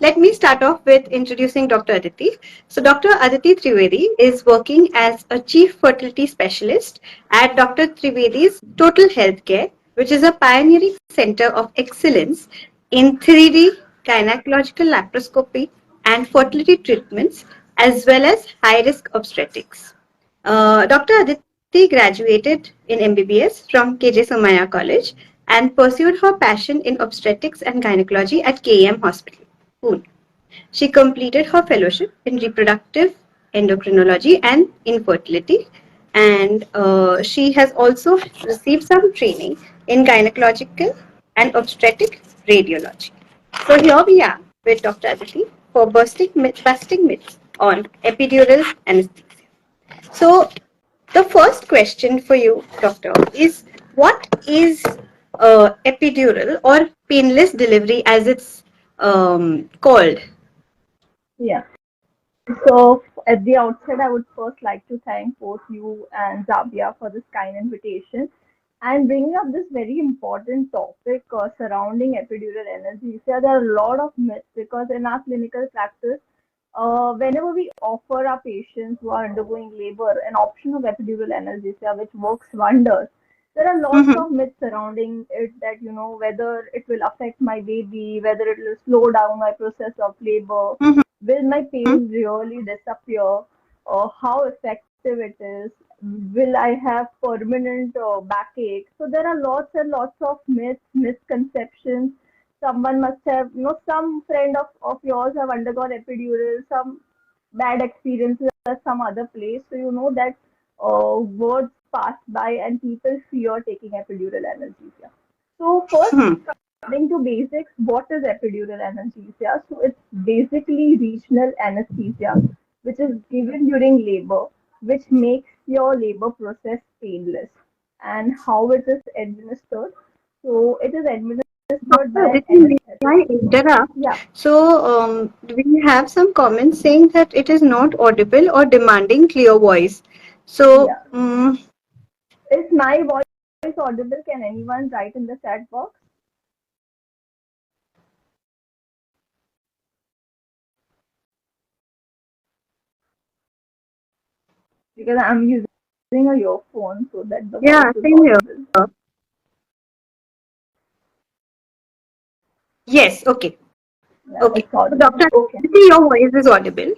let me start off with introducing Dr. Aditi. So, Dr. Aditi Trivedi is working as a chief fertility specialist at Dr. Trivedi's Total Healthcare, which is a pioneering center of excellence in 3D gynecological laparoscopy and fertility treatments, as well as high risk obstetrics. Dr. Aditi graduated in MBBS from KJ Somaya College and pursued her passion in obstetrics and gynecology at KEM Hospital, Pune. She completed her fellowship in reproductive endocrinology and infertility, and she has also received some training in gynecological and obstetric radiology. So here we are with Dr. Aditi for busting myths on epidural anesthesia. So the first question for you, doctor, is what is epidural or painless delivery as it's called? Yeah. So at the outset, I would first like to thank both you and Zabia for this kind invitation and bringing up this very important topic surrounding epidural anesthesia. There are a lot of myths because in our clinical practice, whenever we offer our patients who are undergoing labor an option of epidural anesthesia, which works wonders, there are lots Mm-hmm. of myths surrounding it that, whether it will affect my baby, whether it will slow down my process of labor, will my pain really disappear, or how effective it is, will I have permanent backache. So there are lots and lots of myths, misconceptions. Someone must have, some friend of yours have undergone epidural, some bad experiences at some other place. So you know that words pass by and people fear taking epidural anesthesia. So first, coming to basics, what is epidural anesthesia? So it's basically regional anesthesia, which is given during labor, which makes your labor process painless. And how it is administered? So it is administered by Doctor, an may anesthetist. I interrupt? Yeah, So, we have some comments saying that it is not audible or demanding clear voice. So, yeah. Is my voice audible? Can anyone write in the chat box? Because I'm using a earphone so that the yeah, voice is same here. audible. Yes, okay. Yeah, Okay. it's So, audible. Doctor, Okay. your voice is audible.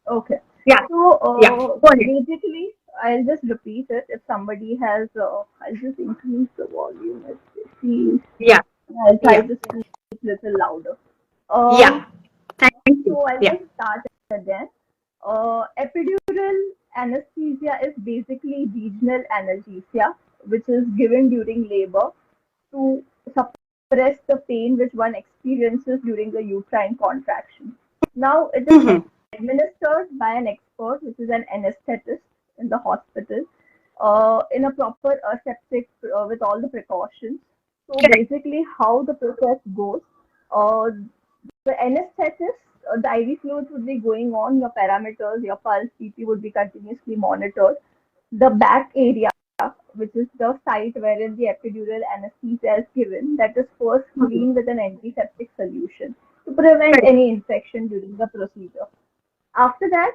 Okay. Yeah, So yeah. Go ahead. basically, I'll just repeat it. If somebody has, I'll just increase the volume. See, Yeah, I'll try yeah, to speak a little louder. yeah. Thank you. So I'll Yeah. just start again. Epidural anesthesia is basically regional anesthesia, which is given during labor to suppress the pain which one experiences during the uterine contraction. Now, it is Mm-hmm. administered by an expert, which is an anesthetist in the hospital, in a proper aseptic with all the precautions. So, Correct. basically, how the process goes. Uh, the anesthetist, the IV fluids would be going on, your parameters, your pulse, BP would be continuously monitored. The back area, which is the site wherein the epidural anesthesia is given, that is first Mm-hmm. cleaned with an antiseptic solution to prevent Correct. any infection during the procedure. After that,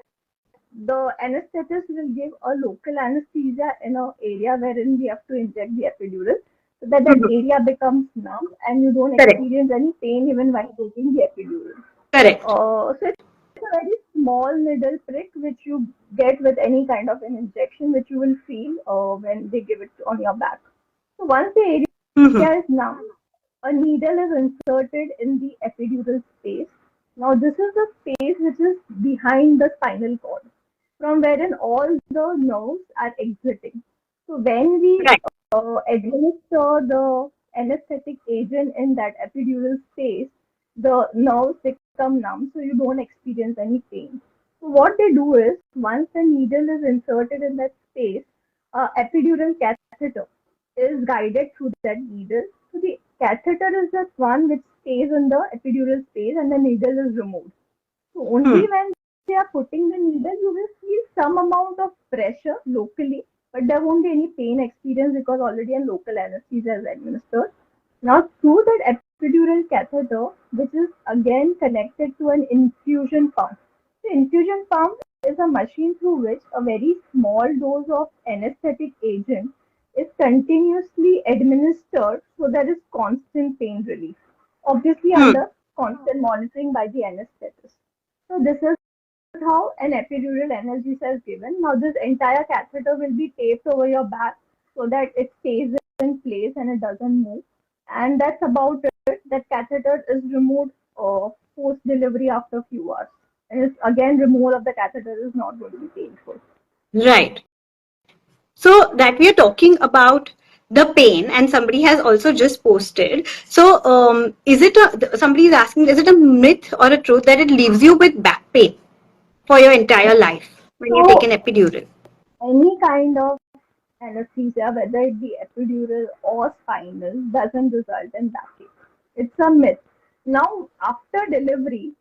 the anesthetist will give a local anesthesia in an area wherein we have to inject the epidural so that that Mm-hmm. area becomes numb and you don't Correct. experience any pain even while taking the epidural. Correct. So it's a very small needle prick which you get with any kind of an injection which you will feel when they give it on your back. So once the Mm-hmm. area is numb, a needle is inserted in the epidural space. Now this is the space which is behind the spinal cord from wherein all the nerves are exiting. So when we Right. administer the anesthetic agent in that epidural space, the nerves become numb, so you don't experience any pain. So what they do is, once the needle is inserted in that space, epidural catheter is guided through that needle. So the catheter is that one which stays in the epidural space, and the needle is removed. So only Hmm. when they are putting the needle, you will feel some amount of pressure locally, but there won't be any pain experience because already a local anesthesia is administered. Now, through that epidural catheter, which is again connected to an infusion pump. The infusion pump is a machine through which a very small dose of anesthetic agent is continuously administered, so there is constant pain relief, obviously Hmm. under constant monitoring by the anesthetist. So this is how an epidural analgesia is given. Now this entire catheter will be taped over your back so that it stays in place and it doesn't move. And that's about it. That catheter is removed post delivery after a few hours. And it's, again, removal of the catheter is not going to be painful. Right. So that we are talking about the pain, and somebody has also just posted. So, is it somebody is asking, is it a myth or a truth that it leaves you with back pain for your entire life when you take So an epidural? any kind of anesthesia, whether it be epidural or spinal, doesn't result in backache. It's a myth. Now, after delivery,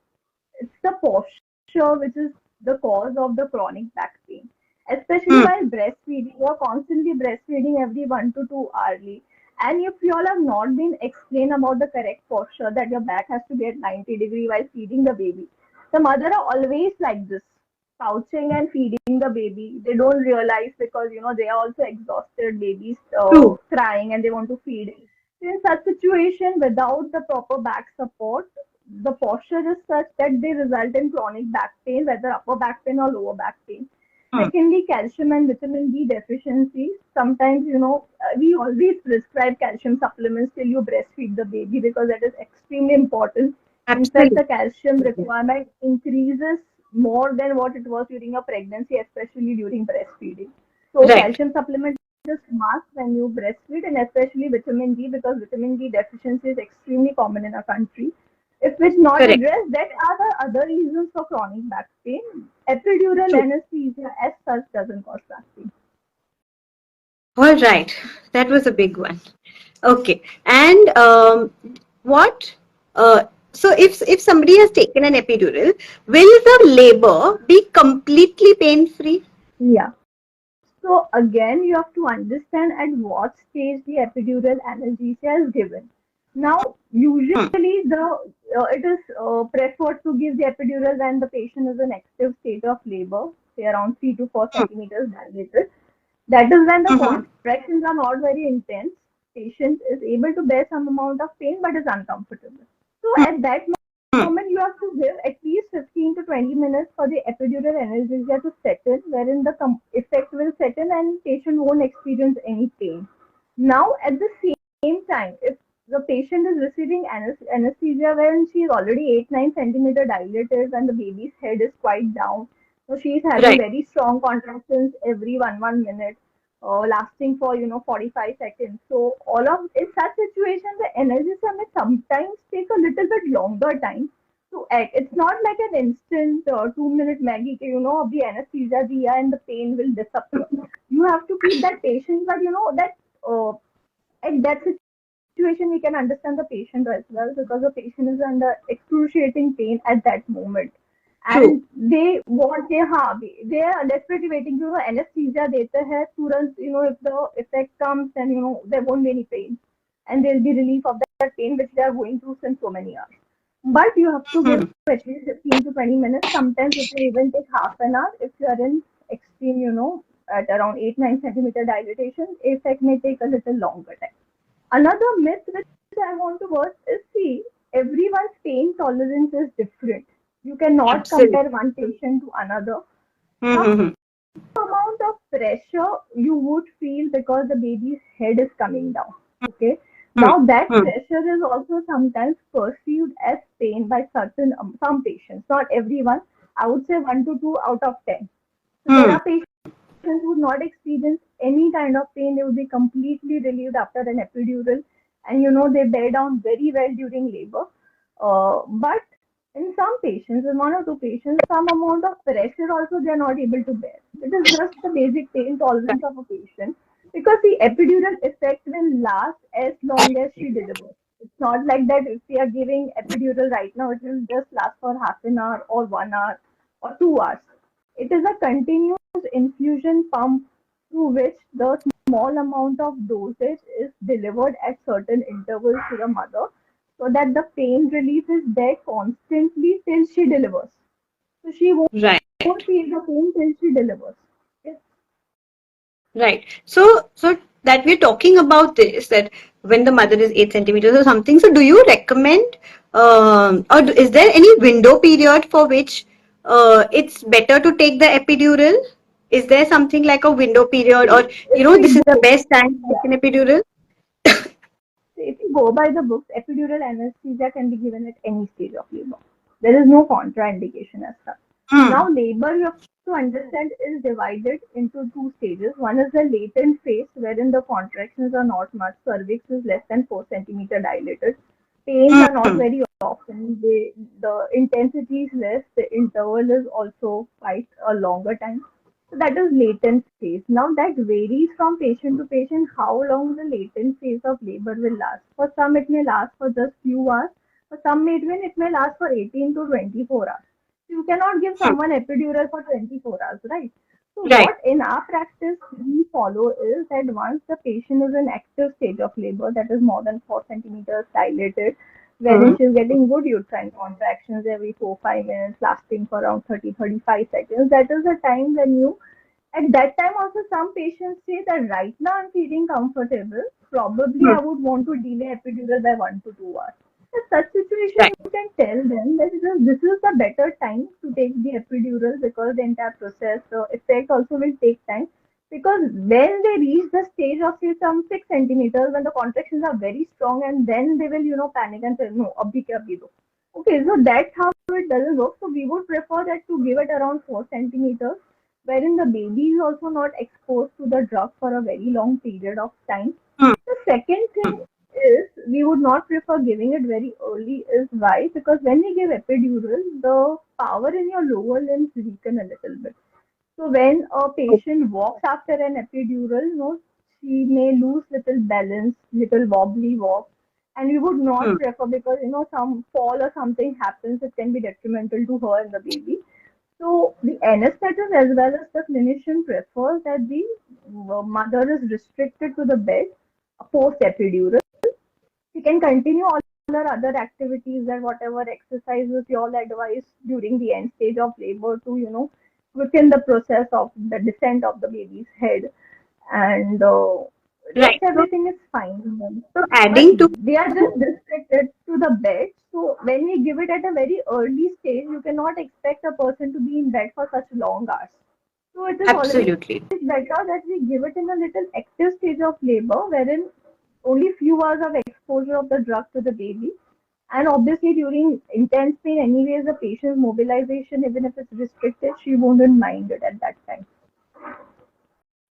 it's the posture which is the cause of the chronic back pain. Especially Hmm. while breastfeeding, you're constantly breastfeeding every 1 to 2 hourly. And if you all have not been explained about the correct posture, that your back has to be at 90 degree while feeding the baby, the mother are always like this, couching and feeding the baby. They don't realize because they are also exhausted, babies True. crying and they want to feed. So in such situation, without the proper back support, the posture is such that they result in chronic back pain, whether upper back pain or lower back pain. Hmm. Secondly, calcium and vitamin D deficiency. Sometimes, we always prescribe calcium supplements till you breastfeed the baby because that is extremely important. In fact, Absolutely. the calcium requirement increases more than what it was during a pregnancy, especially during breastfeeding. So, Right. calcium supplement is must when you breastfeed, and especially vitamin D, because vitamin D deficiency is extremely common in our country. If it's not Correct. addressed, that are the other reasons for chronic back pain. Epidural True. anesthesia as such doesn't cause back pain. All right. That was a big one. Okay. And what? So if somebody has taken an epidural, will the labor be completely pain free? Yeah. So again, you have to understand at what stage the epidural analgesia is given. Now, usually Hmm. it is preferred to give the epidural when the patient is in active state of labor, say around 3 to 4 centimeters dilated. That is when the Mm-hmm. contractions are not very intense. Patient is able to bear some amount of pain but is uncomfortable. So at that moment, you have to give at least 15 to 20 minutes for the epidural anesthesia to set in, wherein the effect will set in and patient won't experience any pain. Now, at the same time, if the patient is receiving anesthesia when she is already 8-9 centimeter dilated and the baby's head is quite down, so she is having Right. very strong contractions every 1 minute, lasting for 45 seconds. So all of in such situation, the anesthesia may sometimes take a little bit longer time to act. It's not like an instant 2 minute Maggie, of the anesthesia diya and the pain will disappear. You have to keep that patient, but that at that situation we can understand the patient as well because the patient is under excruciating pain at that moment True. and they are desperately waiting anesthesia देते हैं तुरंत if the effect comes then there won't be any pain and there will be relief of that pain which they are going through since so many hours. But you have to give Hmm. at least 15 to 20 minutes. Sometimes it will even take half an hour if you are in extreme, at around 8-9 centimeter dilatation. Effect may take a little longer time. Another myth which I want to bust is see, everyone's pain tolerance is different. You cannot Absolutely. compare one patient to another. Now, Mm-hmm. amount of pressure you would feel because the baby's head is coming down. Okay. Hmm. Now that Hmm. pressure is also sometimes perceived as pain by certain some patients, not everyone. I would say 1 to 2 out of 10. So there Hmm. are patients who would not experience any kind of pain. They would be completely relieved after an epidural, and they bear down very well during labor. But in some patients, in 1 or 2 patients, some amount of pressure also they are not able to bear. It is just the basic pain tolerance of a patient because the epidural effect will last as long as she delivers. It's not like that if we are giving epidural right now, it will just last for half an hour or 1 hour or 2 hours. It is a continuous infusion pump through which the small amount of dosage is delivered at certain intervals to the mother. so that the pain relief is there constantly till she delivers. So she won't Right. feel the pain till she delivers. Yes. Right. So that we're talking about this, that when the mother is 8 centimeters or something. So do you recommend, is there any window period for which it's better to take the epidural? Is there something like a window period, or If we this is the go, best time to yeah. take an epidural? If you go by the books, epidural anesthesia can be given at any stage of labor. There is no contraindication as such. Now, Hmm. labor, you have to understand, is divided into two stages. One is the latent phase, wherein the contractions are not much, cervix is less than 4 centimeter dilated. Pains are not Hmm. very often. The intensity is less. The interval is also quite a longer time. So that is latent phase. Now that varies from patient to patient how long the latent phase of labor will last. For some it may last for just few hours. For some it may last for 18 to 24 hours. You cannot give Hmm. someone epidural for 24 hours, right? So Right. what in our practice we follow is that once the patient is in active stage of labor, that is more than 4 centimeters dilated, wherein Hmm. she is getting good uterine contractions every 4-5 minutes, lasting for around 30-35 seconds. That is the time when you at that time also some patients say that right now I'm feeling comfortable. Probably Hmm. I would want to delay epidural by 1 to 2 hours. In such situation, Right. you can tell them that this is the better time to take the epidural because the entire process, the effect also will take time. Because when they reach the stage of say some 6 centimeters, when the contractions are very strong, and then they will panic and say no, abhi kya abhi do. Okay, so that's how it doesn't work. So we would prefer that to give it around 4 centimeters wherein the baby is also not exposed to the drug for a very long period of time. Hmm. The second thing is we would not prefer giving it very early is why? Because when we give epidural, the power in your lower limbs weaken a little bit. So when a patient walks after an epidural, she may lose little balance, little wobbly walk, and we would not Hmm. prefer because some fall or something happens, it can be detrimental to her and the baby. So the anesthetist as well as the clinician prefers that the mother is restricted to the bed post epidural. She can continue all her other activities and whatever exercises you all advise during the end stage of labor to quicken the process of the descent of the baby's head, and rest Right. everything is fine. So But adding to they are just restricted to the bed. So when we give it at a very early stage, you cannot expect a person to be in bed for such long hours. So it is always absolutely. better that we give it in a little active stage of labor, wherein only few hours of exposure of the drug to the baby. And obviously during intense pain, anyways, the patient's mobilization, even if it's restricted, she wouldn't mind it at that time.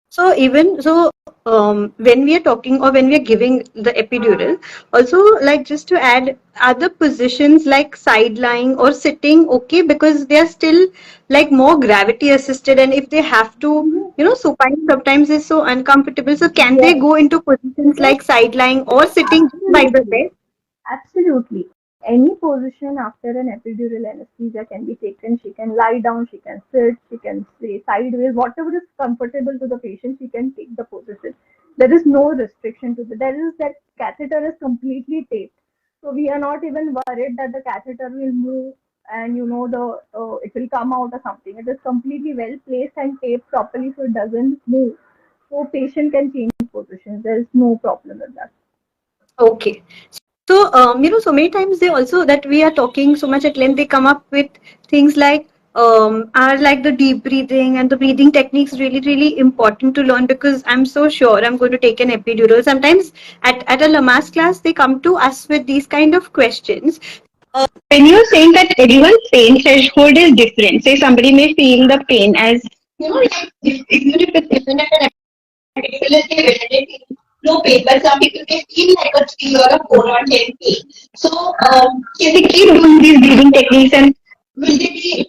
So even so, when we are talking or when we are giving the epidural, also like just to add, other positions like side lying or sitting, okay, because they are still like more gravity assisted, and if they have to, Mhm. supine sometimes is so uncomfortable. So can they Yes, go into positions yes, like side lying or sitting just by the absolutely. bed? Absolutely. Any position after an epidural anesthesia can be taken. She can lie down, she can sit, she can stay sideways, whatever is comfortable to the patient, she can take the position. There is no restriction to that. There is that catheter is completely taped. So we are not even worried that the catheter will move and the it will come out or something. It is completely well placed and taped properly so it doesn't move. So patient can change positions. There is no problem with that. Okay. So, so many times they also that we are talking so much at length, they come up with things like are like the deep breathing and the breathing techniques really, really important to learn, because I'm so sure I'm going to take an epidural. Sometimes at a Lamas class, they come to us with these kind of questions. When you're saying that everyone's pain threshold is different, say somebody may feel the pain as, like even if it's different at an epidural is relatively no pain, but some people may feel like a 3 or a 4 or 10 pain. So, can they keep doing these breathing techniques, and will they be,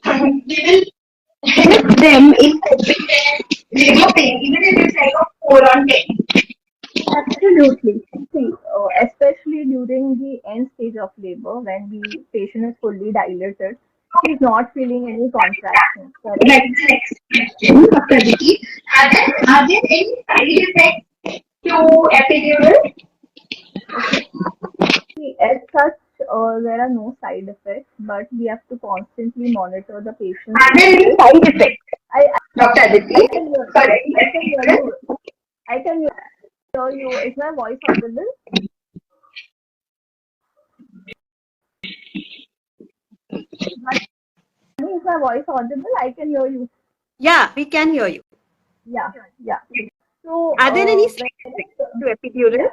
they will help them in coping with labor pain, even if it's like a 4 or 10? Absolutely. See, especially during the end stage of labor, when the patient is fully dilated, she's not feeling any contractions, correct? That's the next question, Dr. Vicky. Are there any side effects to epidural? Okay. See, as such, there are no side effects, but we have to constantly monitor the patient's Are there any vitals. side effects, I, Dr. I Aditi? can hear, Sorry. I can hear you. I can hear you. Is my voice audible? Is my voice audible? I can hear you. Yeah, we can hear you. Yeah, yeah. So, Are there any side when effects to epidural? yeah,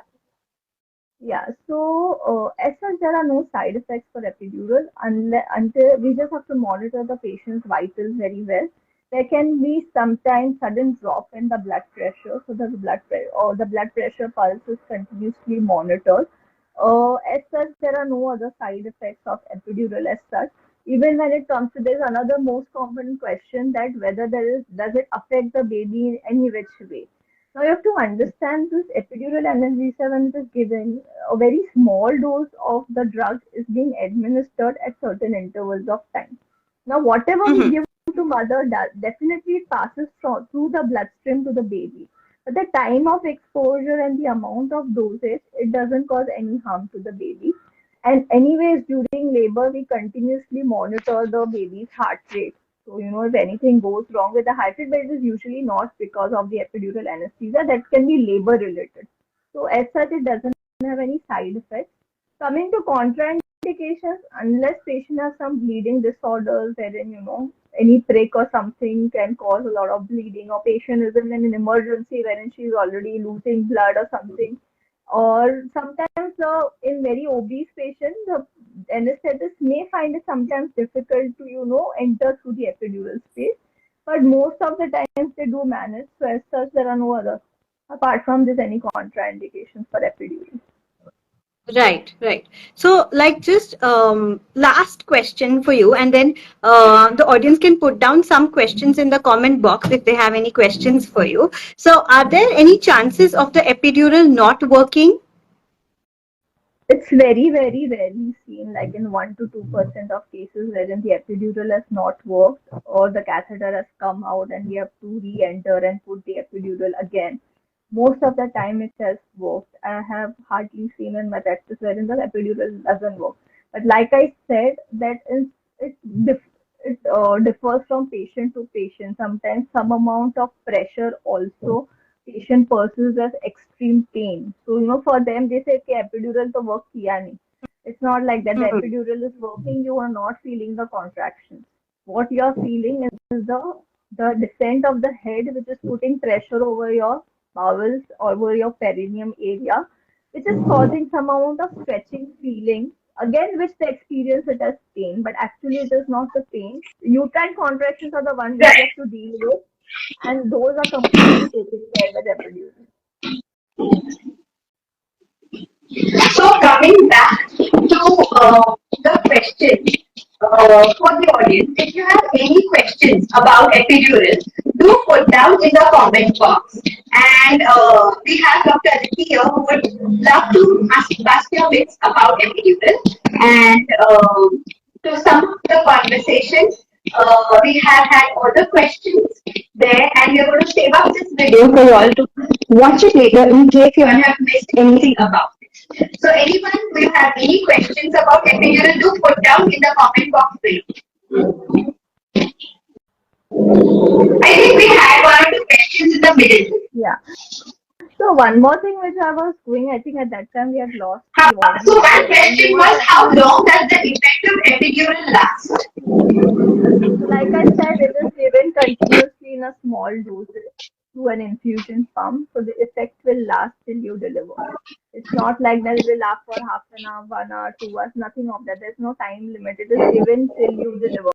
yeah. So, as such, there are no side effects for epidural until we just have to monitor the patient's vitals very well. There can be sometimes sudden drop in the blood pressure, so the blood pressure pulse is continuously monitored. As such, there are no other side effects of epidural as such. Even when it comes to there's another most common question that whether does it affect the baby in any which way. Now you have to understand this epidural anesthesia when it is given, a very small dose of the drug is being administered at certain intervals of time. Now whatever we Mm-hmm. give to mother does definitely it passes through the bloodstream to the baby. But the time of exposure and the amount of dosage, it doesn't cause any harm to the baby. And anyways, during labor, we continuously monitor the baby's heart rate. So, if anything goes wrong with the heart rate, but it is usually not because of the epidural anesthesia, that can be labor related. So, as such, it doesn't have any side effects. Coming to contraindications, unless patient has some bleeding disorders, wherein, any prick or something can cause a lot of bleeding, or patient is in an emergency wherein she is already losing blood or something, or sometimes in very obese patients, the anesthetist may find it sometimes difficult to, enter through the epidural space. But most of the times they do manage. So as such, there are no other, apart from this, any contraindications for epidural. Right, right. So, like, just last question for you, and then the audience can put down some questions in the comment box if they have any questions for you. So, are there any chances of the epidural not working? It's very, very rarely seen, like in 1 to 2% of cases wherein the epidural has not worked or the catheter has come out and we have to re-enter and put the epidural again. Most of the time it has worked. I have hardly seen in my practice wherein the epidural doesn't work. But like I said, it, differs from patient to patient. Sometimes some amount of pressure also patient perceives as extreme pain. So, for them, they say, okay, epidural to work kiya nahi. It's not like that. The Mhm. epidural is working, you are not feeling the contractions. What you are feeling is the descent of the head, which is putting pressure over your bowels, over your perineum area, which is causing some amount of stretching feeling. Again, which they experience it as pain, but actually it is not the pain. Uterine contractions are the ones which you have to deal with, and those are completely taken care with epidural. So coming back to the question for the audience, if you have any questions about epidural, do put down in the comment box. And we have Dr. Aditi here who would love to ask your bits about epidural. And to sum up the conversation, we have had all the questions there, and we're going to save up this video for you all to watch it later in case you have missed anything about it. So anyone will have any questions about epidural, do put down in the comment box below. I think we had one or two questions in the middle. Yeah. So one more thing which I was doing, I think at that time we had lost the So audio. one So when you question were was, how talking, long does the effect of epidural last? so like I said, it is given continuously in a small doses through an infusion pump. So the effect will last till you deliver. It's not like that it will last for half an hour, 1 hour, 2 hours, nothing of that. There's no time limit. It is given till you deliver.